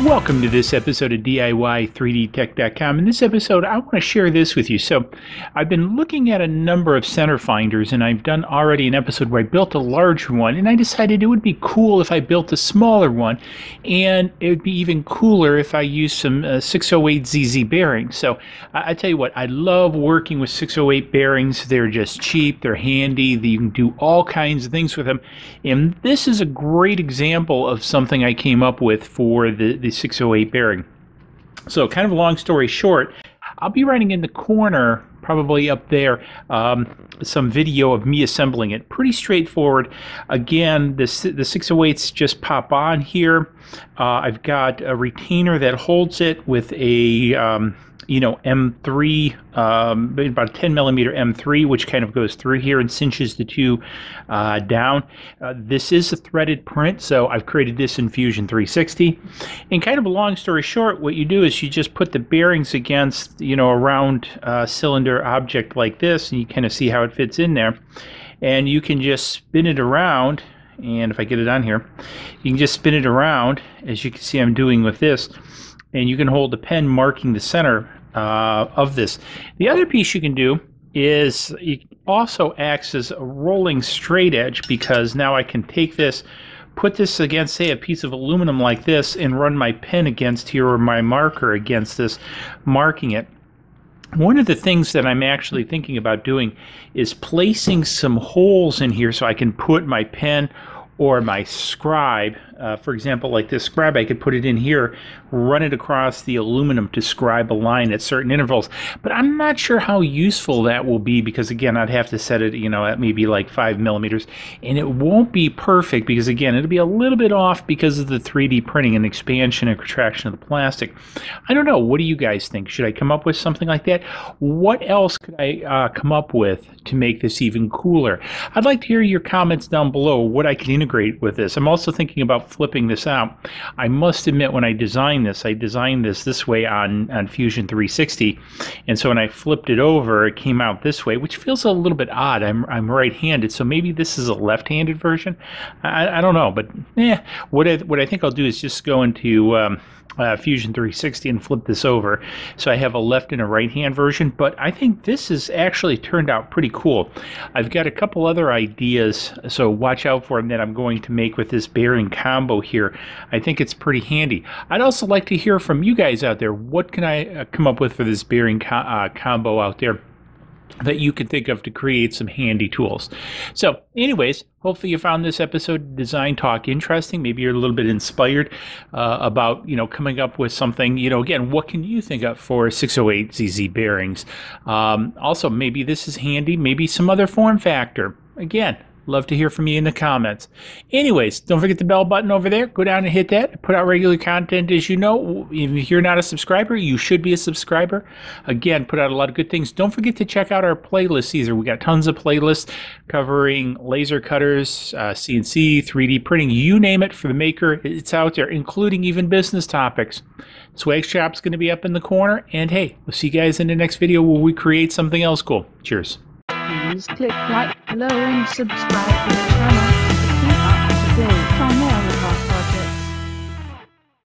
Welcome to this episode of DIY3DTech.com. In this episode, I want to share this with you. So, I've been looking at a number of center finders, and I've done already an episode where I built a large one, and I decided it would be cool if I built a smaller one, and it would be even cooler if I used some 608ZZ bearings. So, I tell you what, I love working with 608 bearings. They're just cheap, they're handy, you can do all kinds of things with them, and this is a great example of something I came up with for the 608 bearing. So kind of a long story short, I'll be writing in the corner, probably up there, some video of me assembling it. Pretty straightforward. Again, the 608s just pop on here. I've got a retainer that holds it with a M3, about a 10 millimeter M3, which kind of goes through here and cinches the two down. This is a threaded print, so I've created this in Fusion 360. And kind of a long story short, what you do is you just put the bearings against, a round cylinder object like this, and you kind of see how it fits in there. And you can just spin it around, and if I get it on here, you can just spin it around, as you can see I'm doing with this. And you can hold the pen marking the center of this. The other piece you can do is it also acts as a rolling straight edge, because now I can take this, put this against, say, a piece of aluminum like this, and run my pen against here or my marker against this, marking it. One of the things that I'm actually thinking about doing is placing some holes in here so I can put my pen or my scribe, for example, like this scribe, I could put it in here, run it across the aluminum to scribe a line at certain intervals. But I'm not sure how useful that will be, because again, I'd have to set it, at maybe like 5 millimeters, and it won't be perfect because again, it'll be a little bit off because of the 3D printing and expansion and contraction of the plastic. I don't know. What do you guys think? Should I come up with something like that? What else could I come up with to make this even cooler? I'd like to hear your comments down below, what I can integrate with this. I'm also thinking about flipping this out. I must admit, when I designed this way on Fusion 360, and so when I flipped it over, it came out this way, which feels a little bit odd. I'm right-handed, so maybe this is a left-handed version. I don't know, but what I think I'll do is just go into Fusion 360 and flip this over, so I have a left and a right-hand version. But I think this has actually turned out pretty cool. I've got a couple other ideas, so watch out for them, that I'm going to make with this bearing combo here. I think it's pretty handy. I'd also like to hear from you guys out there. What can I come up with for this bearing combo out there that you can think of to create some handy tools? So anyways, hopefully you found this episode of Design Talk interesting. Maybe you're a little bit inspired about coming up with something. Again, what can you think of for 608ZZ bearings? Also, maybe this is handy, maybe some other form factor. Again, love to hear from you in the comments. Anyways, don't forget the bell button over there. Go down and hit that. I put out regular content, as you know. If you're not a subscriber, you should be a subscriber. Again, put out a lot of good things. Don't forget to check out our playlists. We got tons of playlists covering laser cutters, CNC, 3D printing, you name it for the maker. It's out there, including even business topics. Swag Shop's going to be up in the corner. And hey, we'll see you guys in the next video where we create something else cool. Cheers. Please click like below and subscribe to the channel.